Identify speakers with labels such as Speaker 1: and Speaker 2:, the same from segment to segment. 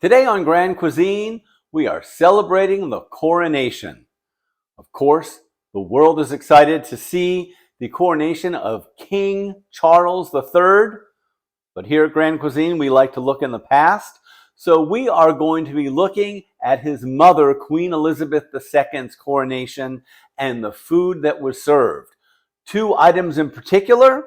Speaker 1: Today on Grand Cuisine, we are celebrating the coronation. Of course, the world is excited to see the coronation of King Charles III. But here at Grand Cuisine, we like to look in the past. So we are going to be looking at his mother, Queen Elizabeth II's coronation and the food that was served. Two items in particular.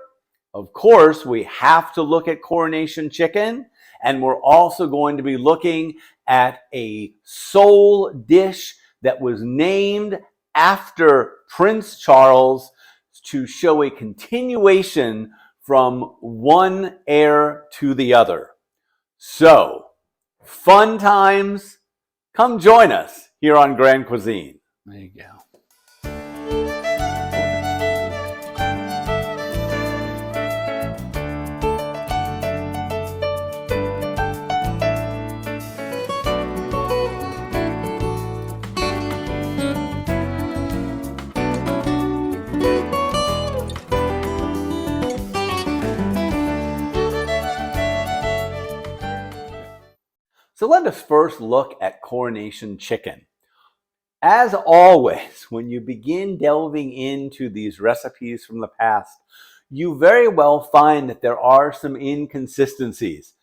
Speaker 1: Of course, we have to look at coronation chicken, and we're also going to be looking at a soul dish that was named after Prince Charles to show a continuation from one heir to the other. So, fun times. Come join us here on Grand Cuisine. There you go. So let us first look at coronation chicken. As always, when you begin delving into these recipes from the past, you very well find that there are some inconsistencies,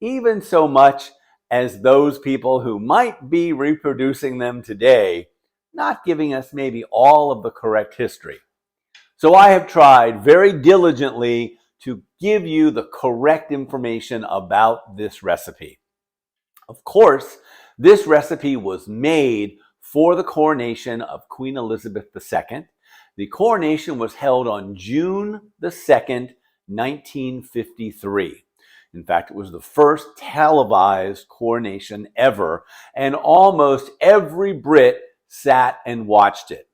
Speaker 1: even so much as those people who might be reproducing them today, not giving us maybe all of the correct history. So I have tried very diligently to give you the correct information about this recipe. Of course, this recipe was made for the coronation of Queen Elizabeth II. The coronation was held on June the 2nd, 1953. In fact, it was the first televised coronation ever, and almost every Brit sat and watched it.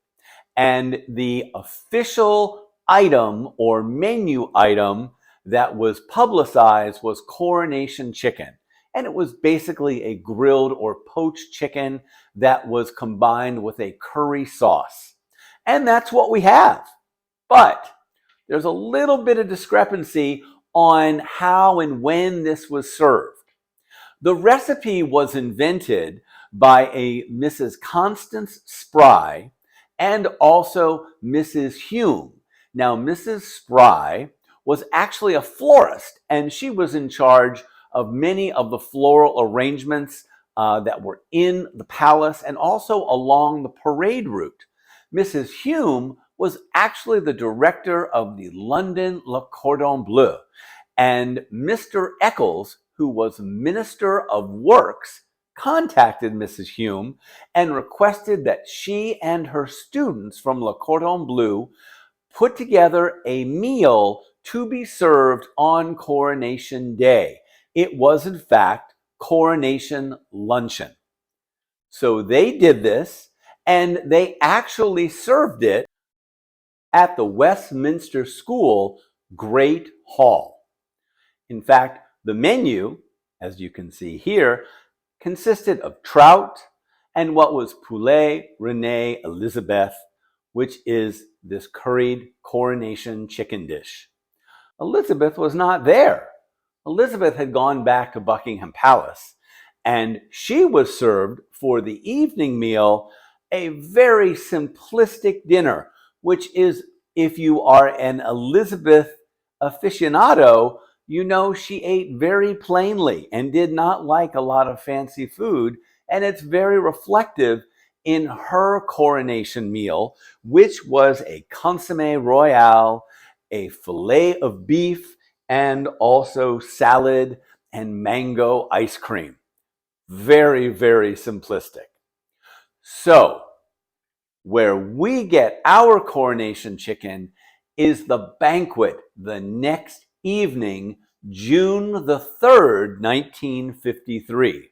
Speaker 1: And the official item or menu item that was publicized was coronation chicken. And it was basically a grilled or poached chicken that was combined with a curry sauce. And that's what we have. But there's a little bit of discrepancy on how and when this was served. The recipe was invented by a Mrs. Constance Spry and also Mrs. Hume. Now, Mrs. Spry was actually a florist, and she was in charge of many of the floral arrangements that were in the palace and also along the parade route. Mrs. Hume was actually the director of the London Le Cordon Bleu, and Mr. Eccles, who was Minister of Works, contacted Mrs. Hume and requested that she and her students from Le Cordon Bleu put together a meal to be served on Coronation Day. It was, in fact, coronation luncheon. So they did this, and they actually served it at the Westminster School Great Hall. In fact, the menu, as you can see here, consisted of trout and what was poulet René Elizabeth, which is this curried coronation chicken dish. Elizabeth was not there. Elizabeth had gone back to Buckingham Palace, and she was served for the evening meal a very simplistic dinner, which is, if you are an Elizabeth aficionado, you know she ate very plainly and did not like a lot of fancy food, and it's very reflective in her coronation meal, which was a consommé royale, a filet of beef, and also salad and mango ice cream. Very, very simplistic. So, where we get our coronation chicken is the banquet the next evening, June the 3rd, 1953.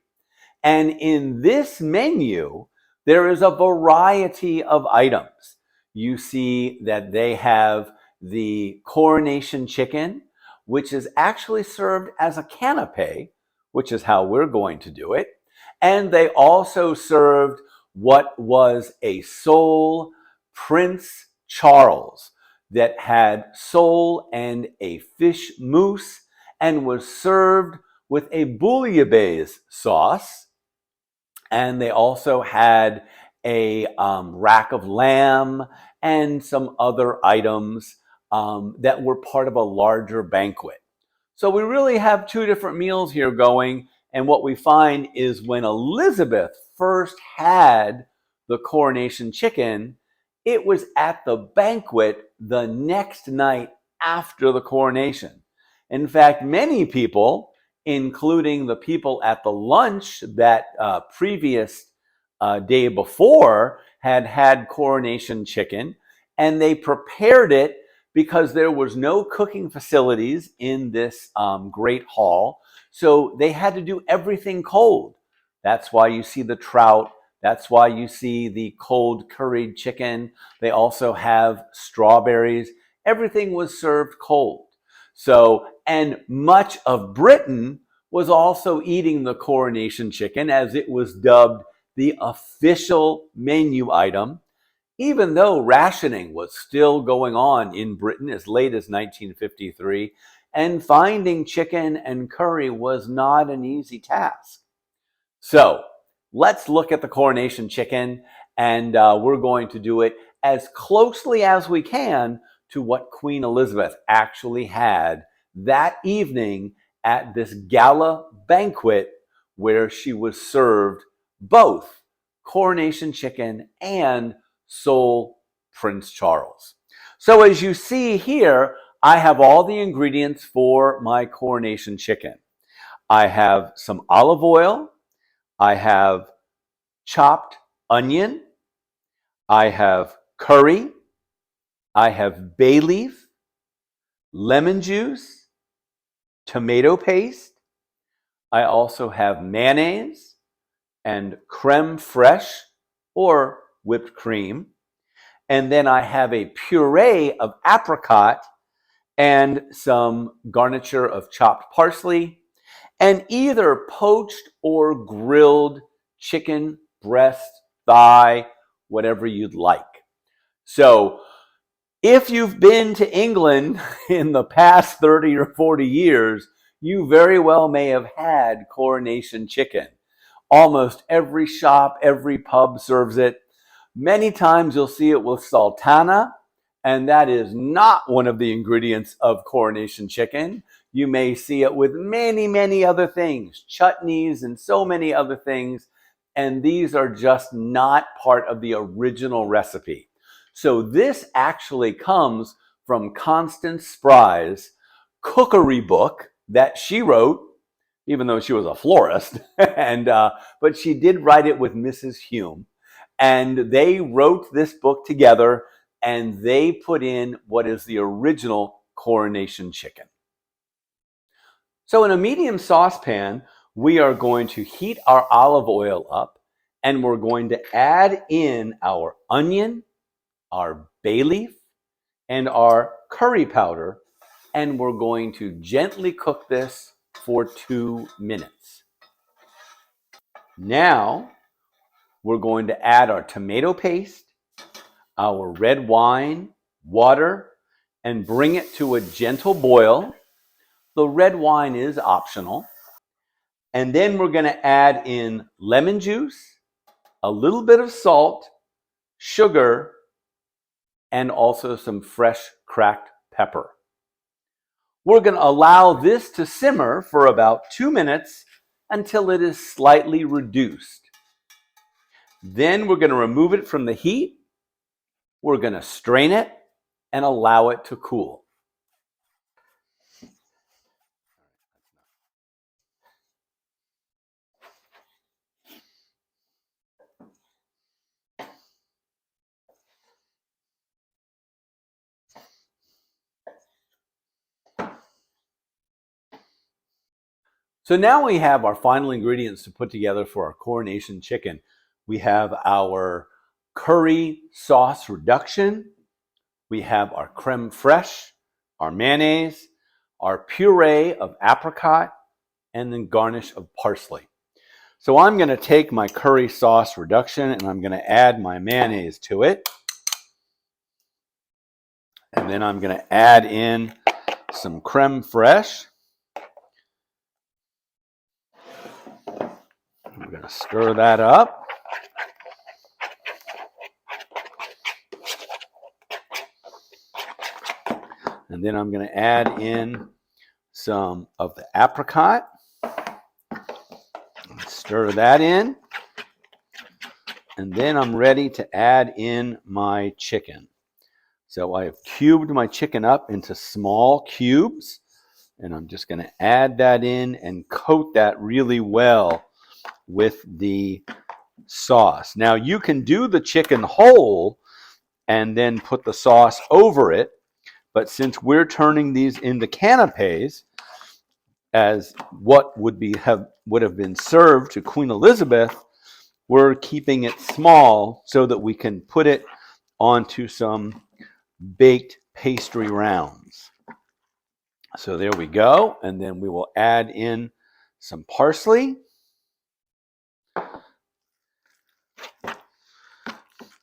Speaker 1: And in this menu, there is a variety of items. You see that they have the coronation chicken, which is actually served as a canapé, which is how we're going to do it. And they also served what was a sole Prince Charles that had sole and a fish mousse and was served with a bouillabaisse sauce. And they also had a rack of lamb and some other items that were part of a larger banquet. So we really have two different meals here going. And what we find is when Elizabeth first had the coronation chicken, it was at the banquet the next night after the coronation. In fact, many people, including the people at the lunch that previous day before, had had coronation chicken, and they prepared it because there was no cooking facilities in this great hall. So they had to do everything cold. That's why you see the trout. That's why you see the cold curried chicken. They also have strawberries. Everything was served cold. So, and much of Britain was also eating the coronation chicken, as it was dubbed the official menu item, even though rationing was still going on in Britain as late as 1953, and finding chicken and curry was not an easy task. So let's look at the coronation chicken, and we're going to do it as closely as we can to what Queen Elizabeth actually had that evening at this gala banquet where she was served both coronation chicken and sole Prince Charles. So as you see here, I have all the ingredients for my coronation chicken. I have some olive oil, I have chopped onion, I have curry, I have bay leaf, lemon juice, tomato paste. I also have mayonnaise and creme fraiche or whipped cream. And then I have a puree of apricot and some garniture of chopped parsley and either poached or grilled chicken breast, thigh, whatever you'd like. So if you've been to England in the past 30 or 40 years, you very well may have had coronation chicken. Almost every shop, every pub serves it. Many times you'll see it with sultana, and that is not one of the ingredients of coronation chicken. You may see it with many, many other things, chutneys and so many other things, and these are just not part of the original recipe. So this actually comes from Constance Spry's cookery book that she wrote, even though she was a florist, and but she did write it with Mrs. Hume. And they wrote this book together, and they put in what is the original coronation chicken. So in a medium saucepan, we are going to heat our olive oil up, and we're going to add in our onion, our bay leaf, and our curry powder, and we're going to gently cook this for 2 minutes. Now, we're going to add our tomato paste, our red wine, water, and bring it to a gentle boil. The red wine is optional. And then we're going to add in lemon juice, a little bit of salt, sugar, and also some fresh cracked pepper. We're going to allow this to simmer for about 2 minutes until it is slightly reduced. Then we're going to remove it from the heat. We're going to strain it and allow it to cool. So now we have our final ingredients to put together for our coronation chicken. We have our curry sauce reduction. We have our creme fraiche, our mayonnaise, our puree of apricot, and then garnish of parsley. So I'm going to take my curry sauce reduction and I'm going to add my mayonnaise to it. And then I'm going to add in some creme fraiche. I'm going to stir that up. And then I'm going to add in some of the apricot. Stir that in. And then I'm ready to add in my chicken. So I have cubed my chicken up into small cubes. And I'm just going to add that in and coat that really well with the sauce. Now you can do the chicken whole and then put the sauce over it. But since we're turning these into canapes, as what would have been served to Queen Elizabeth, we're keeping it small so that we can put it onto some baked pastry rounds. So there we go. And then we will add in some parsley.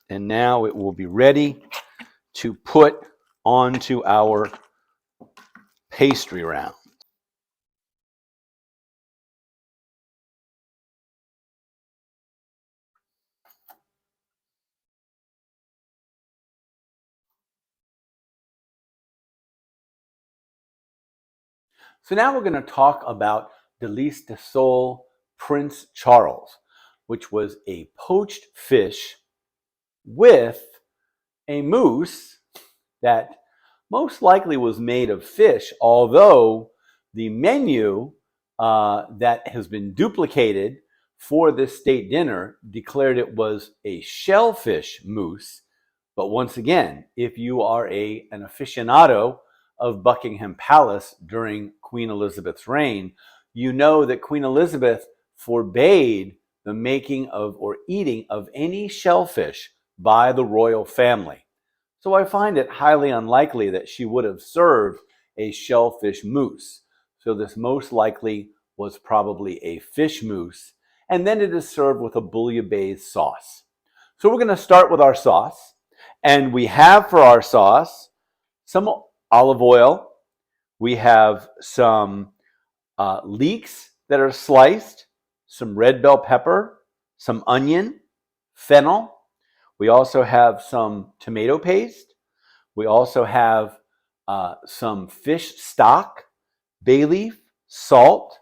Speaker 1: And now it will be ready to put onto our pastry round. So now we're going to talk about Delice de Sole Prince Charles, which was a poached fish with a mousse that most likely was made of fish, although the menu that has been duplicated for this state dinner declared it was a shellfish mousse. But once again, if you are an aficionado of Buckingham Palace during Queen Elizabeth's reign, you know that Queen Elizabeth forbade the making of or eating of any shellfish by the royal family. So I find it highly unlikely that she would have served a shellfish mousse. So this most likely was probably a fish mousse. And then it is served with a bouillabaisse sauce. So we're going to start with our sauce. And we have for our sauce some olive oil. We have some leeks that are sliced, some red bell pepper, some onion, fennel. We also have some tomato paste. We also have some fish stock, bay leaf, salt.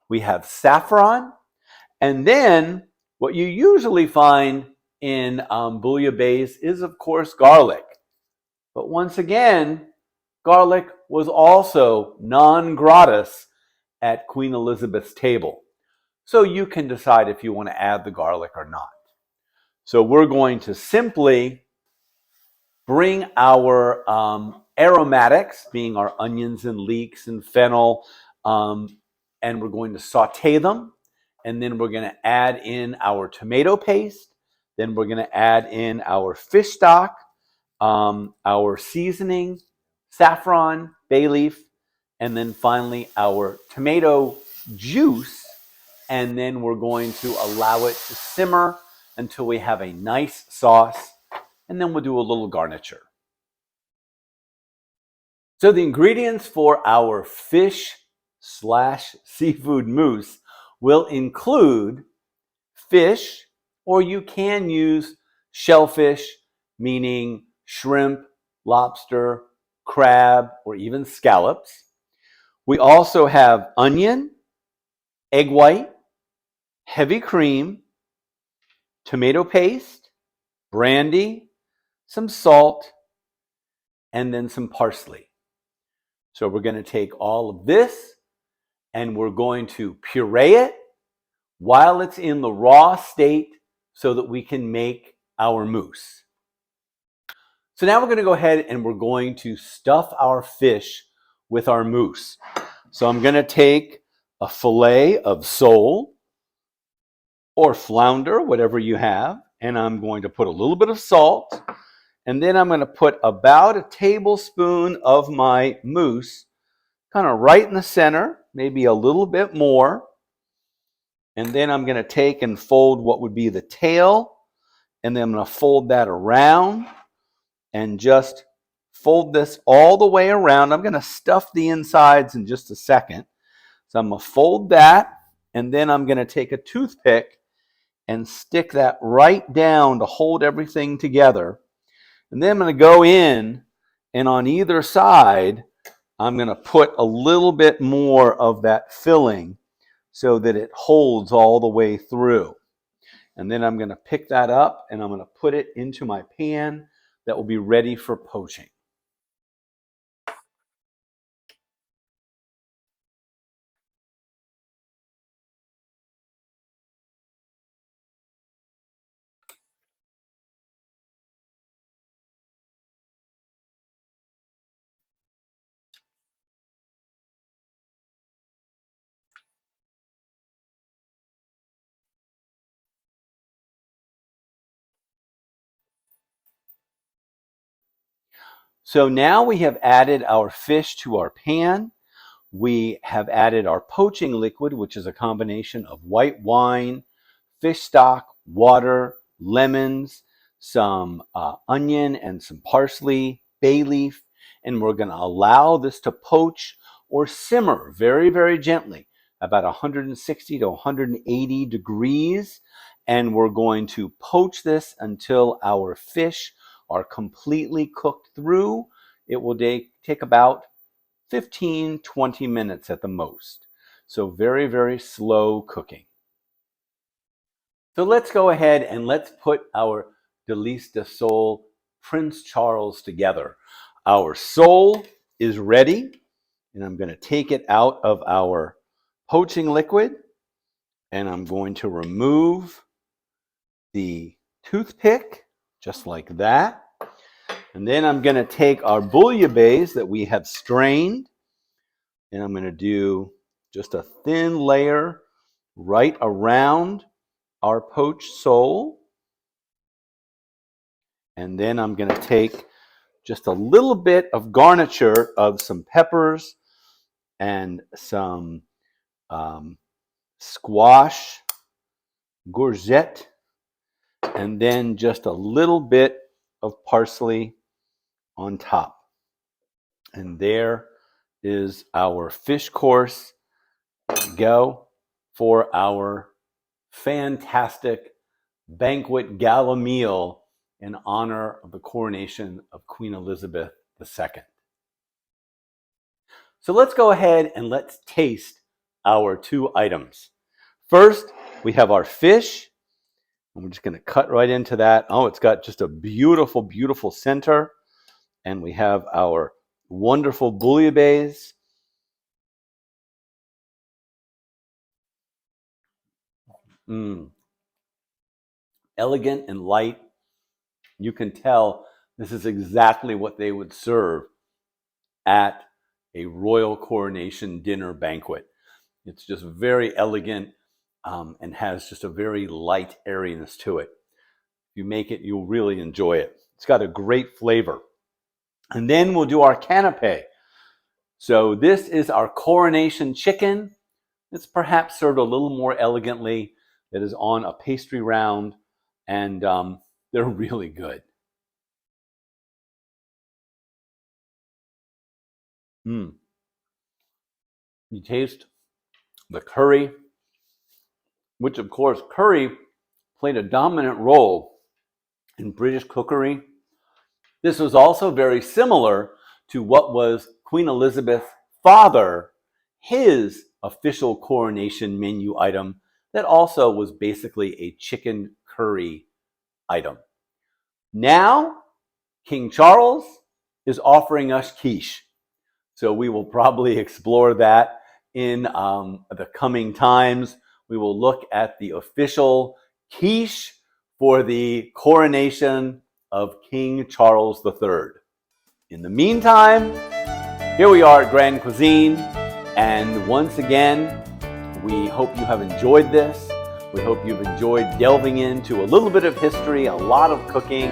Speaker 1: We have saffron. And then what you usually find in bouillabaisse is, of course, garlic. But once again, garlic was also non gratis at Queen Elizabeth's table. So you can decide if you want to add the garlic or not. So we're going to simply bring our aromatics, being our onions and leeks and fennel, and we're going to saute them. And then we're going to add in our tomato paste. Then we're going to add in our fish stock, our seasoning, saffron, bay leaf, and then finally our tomato juice. And then we're going to allow it to simmer until we have a nice sauce. And then we'll do a little garniture. So the ingredients for our fish/seafood mousse will include fish, or you can use shellfish, meaning shrimp, lobster, crab, or even scallops. We also have onion, egg white, heavy cream, tomato paste, brandy, some salt, and then some parsley. So we're going to take all of this and we're going to puree it while it's in the raw state so that we can make our mousse. So now we're going to go ahead and we're going to stuff our fish with our mousse. So I'm going to take a fillet of sole or flounder, whatever you have, and I'm going to put a little bit of salt, and then I'm going to put about a tablespoon of my mousse kind of right in the center, maybe a little bit more. And then I'm going to take and fold what would be the tail, and then I'm going to fold that around and just fold this all the way around. I'm going to stuff the insides in just a second. So I'm going to fold that, and then I'm going to take a toothpick and stick that right down to hold everything together. And then I'm going to go in, and on either side, I'm going to put a little bit more of that filling so that it holds all the way through. And then I'm going to pick that up and I'm going to put it into my pan that will be ready for poaching. So now we have added our fish to our pan. We have added our poaching liquid, which is a combination of white wine, fish stock, water, lemons, some onion and some parsley, bay leaf, and we're going to allow this to poach or simmer very, very gently, about 160 to 180 degrees. And we're going to poach this until our fish are completely cooked through. It will take about 15-20 minutes at the most. So very, very slow cooking. So let's go ahead and let's put our Délices de Sole Prince Charles together. Our sole is ready, and I'm going to take it out of our poaching liquid, and I'm going to remove the toothpick, just like that. And then I'm going to take our bouillabaisse that we have strained, and I'm going to do just a thin layer right around our poached sole. And then I'm going to take just a little bit of garniture of some peppers and some squash, courgette, and then just a little bit of parsley on top. And there is our fish course. Go for our fantastic banquet gala meal in honor of the coronation of Queen Elizabeth II. So let's go ahead and let's taste our two items. First, we have our fish, and we're just going to cut right into that. Oh, it's got just a beautiful, beautiful center. And we have our wonderful bouillabaisse. Elegant and light. You can tell this is exactly what they would serve at a royal coronation dinner banquet. It's just very elegant and has just a very light airiness to it. If you make it, you'll really enjoy it. It's got a great flavor. And then we'll do our canapé. So this is our coronation chicken. It's perhaps served a little more elegantly. It is on a pastry round, and they're really good. You taste the curry, which of course, curry played a dominant role in British cookery. This was also very similar to what was Queen Elizabeth's father, his official coronation menu item that also was basically a chicken curry item. Now, King Charles is offering us quiche. So we will probably explore that in the coming times. We will look at the official quiche for the coronation of King Charles III. In the meantime, here we are at Grand Cuisine, and once again, we hope you have enjoyed this. We hope you've enjoyed delving into a little bit of history, a lot of cooking,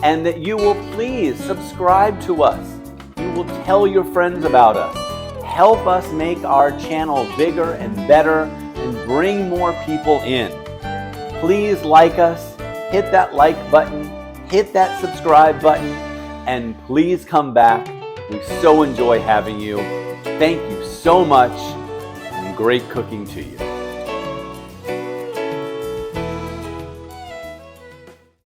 Speaker 1: and that you will please subscribe to us. You will tell your friends about us. Help us make our channel bigger and better and bring more people in. Please like us, hit that like button, hit that subscribe button, and please come back. We so enjoy having you. Thank you so much, and great cooking to you.